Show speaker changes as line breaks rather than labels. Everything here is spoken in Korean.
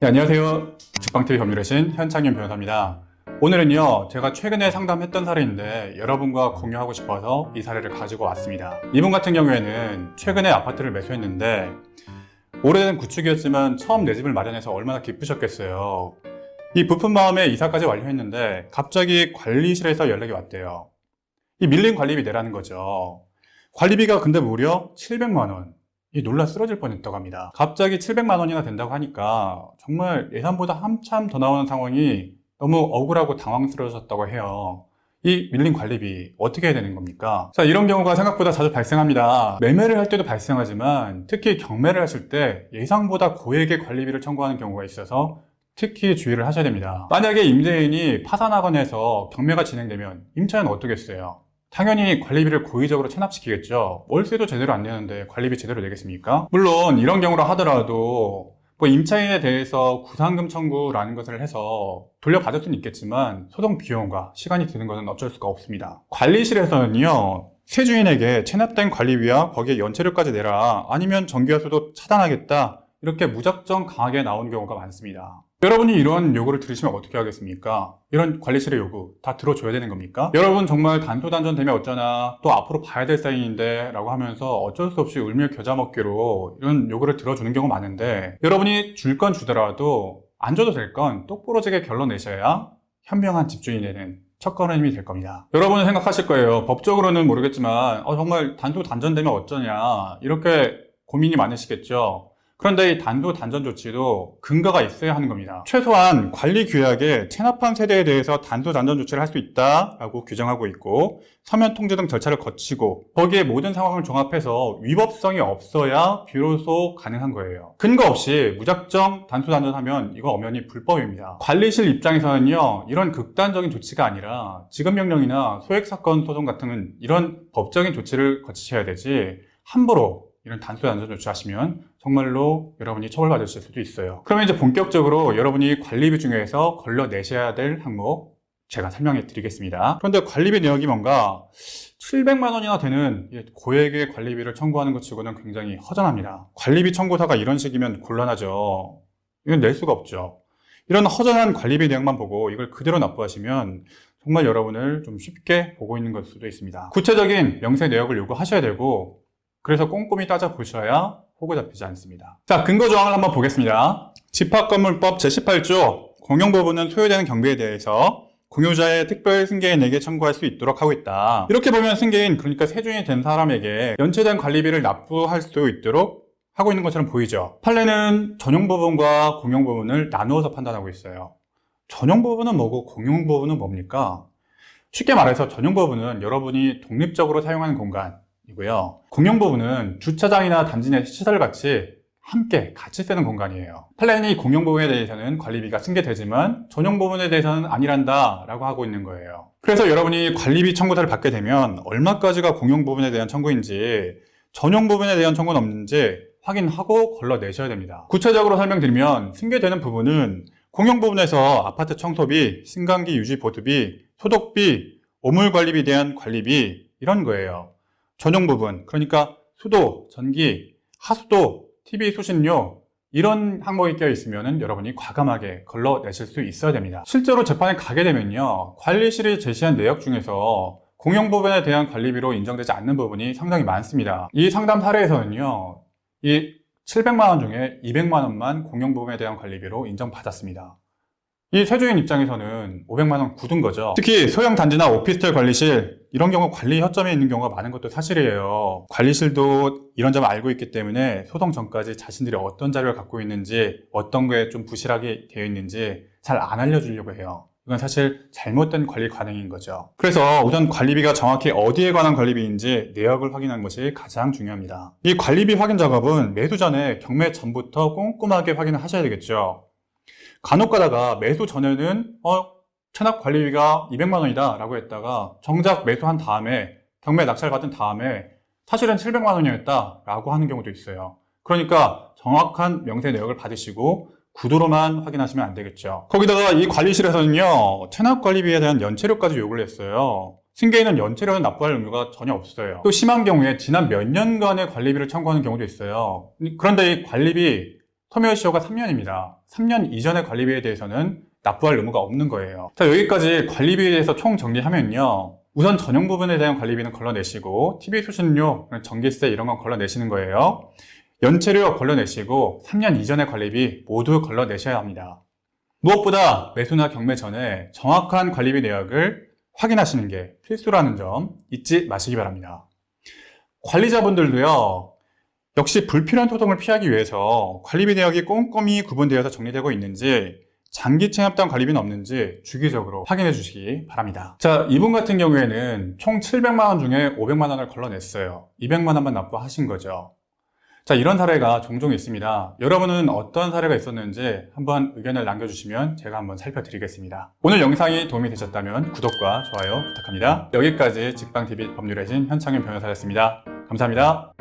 네, 안녕하세요. 직방TV 법률의 현창현 변호사입니다. 오늘은요, 제가 최근에 상담했던 사례인데 여러분과 공유하고 싶어서 이 사례를 가지고 왔습니다. 이분 같은 경우에는 최근에 아파트를 매수했는데 오래된 구축이었지만 처음 내 집을 마련해서 얼마나 기쁘셨겠어요. 이 부푼 마음에 이사까지 완료했는데 갑자기 관리실에서 연락이 왔대요. 이 밀린 관리비 내라는 거죠. 관리비가 근데 무려 700만 원. 이 놀라 쓰러질 뻔했다고 합니다. 갑자기 700만 원이나 된다고 하니까 정말 예산보다 한참 더 나오는 상황이 너무 억울하고 당황스러우셨다고 해요. 이 밀린 관리비 어떻게 해야 되는 겁니까? 자, 이런 경우가 생각보다 자주 발생합니다. 매매를 할 때도 발생하지만 특히 경매를 하실 때 예상보다 고액의 관리비를 청구하는 경우가 있어서 특히 주의를 하셔야 됩니다. 만약에 임대인이 파산하거나 해서 경매가 진행되면 임차인은 어떻겠어요? 당연히 관리비를 고의적으로 체납시키겠죠. 월세도 제대로 안 내는데 관리비 제대로 내겠습니까? 물론 이런 경우라 하더라도 임차인에 대해서 구상금 청구라는 것을 해서 돌려받을 수는 있겠지만 소송 비용과 시간이 드는 것은 어쩔 수가 없습니다. 관리실에서는요, 새 주인에게 체납된 관리비와 거기에 연체료까지 내라, 아니면 정기화수도 차단하겠다, 이렇게 무작정 강하게 나오는 경우가 많습니다. 여러분이 이런 요구를 들으시면 어떻게 하겠습니까? 이런 관리실의 요구 다 들어줘야 되는 겁니까? 여러분 정말 단소단전 되면 어쩌나, 또 앞으로 봐야 될 사인인데 라고 하면서 어쩔 수 없이 울며 겨자 먹기로 이런 요구를 들어주는 경우가 많은데, 여러분이 줄 건 주더라도 안 줘도 될 건 똑부러지게 결론 내셔야 현명한 집주인이 되는 첫걸음이 될 겁니다. 여러분은 생각하실 거예요. 법적으로는 모르겠지만 정말 단소단전되면 어쩌냐, 이렇게 고민이 많으시겠죠. 그런데 이 단소단전 조치도 근거가 있어야 하는 겁니다. 최소한 관리 규약에 체납한 세대에 대해서 단소단전 조치를 할 수 있다라고 규정하고 있고, 서면 통지 등 절차를 거치고 거기에 모든 상황을 종합해서 위법성이 없어야 비로소 가능한 거예요. 근거 없이 무작정 단소단전하면 이거 엄연히 불법입니다. 관리실 입장에서는요, 이런 극단적인 조치가 아니라 지급명령이나 소액사건 소송 같은 이런 법적인 조치를 거치셔야 되지, 함부로 이런 단소단전 조치하시면 정말로 여러분이 처벌받으실 수도 있어요. 그러면 이제 본격적으로 여러분이 관리비 중에서 걸러내셔야 될 항목 제가 설명해 드리겠습니다. 그런데 관리비 내역이 뭔가 700만 원이나 되는 고액의 관리비를 청구하는 것 치고는 굉장히 허전합니다. 관리비 청구서가 이런 식이면 곤란하죠. 이건 낼 수가 없죠. 이런 허전한 관리비 내역만 보고 이걸 그대로 납부하시면 정말 여러분을 좀 쉽게 보고 있는 걸 수도 있습니다. 구체적인 명세 내역을 요구하셔야 되고, 그래서 꼼꼼히 따져보셔야 호구 잡히지 않습니다. 자, 근거 조항을 한번 보겠습니다. 집합건물법 제18조 공용부분은 소유되는 경비에 대해서 공유자의 특별 승계인에게 청구할 수 있도록 하고 있다. 이렇게 보면 승계인, 그러니까 세준이 된 사람에게 연체된 관리비를 납부할 수 있도록 하고 있는 것처럼 보이죠. 판례는 전용부분과 공용부분을 나누어서 판단하고 있어요. 전용부분은 뭐고 공용부분은 뭡니까? 쉽게 말해서 전용부분은 여러분이 독립적으로 사용하는 공간 이고요. 공용부분은 주차장이나 단지 내 시설같이 함께 같이 쓰는 공간이에요. 판례는 이 공용부분에 대해서는 관리비가 승계되지만 전용부분에 대해서는 아니란다 라고 하고 있는 거예요. 그래서 여러분이 관리비 청구서를 받게 되면 얼마까지가 공용부분에 대한 청구인지, 전용부분에 대한 청구는 없는지 확인하고 걸러내셔야 됩니다. 구체적으로 설명드리면 승계되는 부분은 공용부분에서 아파트 청소비, 승강기 유지 보수비, 소독비, 오물관리비에 대한 관리비, 이런 거예요. 전용 부분, 그러니까 수도, 전기, 하수도, TV 수신료, 이런 항목이 껴있으면 여러분이 과감하게 걸러내실 수 있어야 됩니다. 실제로 재판에 가게 되면요, 관리실이 제시한 내역 중에서 공용 부분에 대한 관리비로 인정되지 않는 부분이 상당히 많습니다. 이 상담 사례에서는요, 이 700만 원 중에 200만 원만 공용 부분에 대한 관리비로 인정받았습니다. 이 세주인 입장에서는 500만 원 굳은 거죠. 특히 소형 단지나 오피스텔 관리실, 이런 경우 관리 허점이 있는 경우가 많은 것도 사실이에요. 관리실도 이런 점을 알고 있기 때문에 소송 전까지 자신들이 어떤 자료를 갖고 있는지, 어떤 거에 좀 부실하게 되어 있는지 잘 안 알려주려고 해요. 이건 사실 잘못된 관리 관행인 거죠. 그래서 우선 관리비가 정확히 어디에 관한 관리비인지 내역을 확인하는 것이 가장 중요합니다. 이 관리비 확인 작업은 매수 전에 경매 전부터 꼼꼼하게 확인을 하셔야 되겠죠. 간혹 가다가 매수 전에는 체납 관리비가 200만 원이다 라고 했다가 정작 매수한 다음에, 경매 낙찰 받은 다음에 사실은 700만 원이었다 라고 하는 경우도 있어요. 그러니까 정확한 명세 내역을 받으시고 구도로만 확인하시면 안 되겠죠. 거기다가 이 관리실에서는요, 체납 관리비에 대한 연체료까지 요구를 했어요. 승계인은 연체료는 납부할 의무가 전혀 없어요. 또 심한 경우에 지난 몇 년간의 관리비를 청구하는 경우도 있어요. 그런데 이 관리비 소멸시효가 3년입니다. 3년 이전의 관리비에 대해서는 납부할 의무가 없는 거예요. 자, 여기까지 관리비에 대해서 총 정리하면요. 우선 전용 부분에 대한 관리비는 걸러내시고 TV 수신료, 전기세 이런 건 걸러내시는 거예요. 연체료 걸러내시고 3년 이전의 관리비 모두 걸러내셔야 합니다. 무엇보다 매수나 경매 전에 정확한 관리비 내역을 확인하시는 게 필수라는 점 잊지 마시기 바랍니다. 관리자분들도요. 역시 불필요한 소송을 피하기 위해서 관리비 내역이 꼼꼼히 구분되어서 정리되고 있는지, 장기 체납당 관리비는 없는지 주기적으로 확인해 주시기 바랍니다. 자, 이분 같은 경우에는 총 700만 원 중에 500만 원을 걸러냈어요. 200만 원만 납부하신 거죠. 자, 이런 사례가 종종 있습니다. 여러분은 어떤 사례가 있었는지 한번 의견을 남겨주시면 제가 한번 살펴드리겠습니다. 오늘 영상이 도움이 되셨다면 구독과 좋아요 부탁합니다. 여기까지 직방TV 법률의 신 현창윤 변호사였습니다. 감사합니다.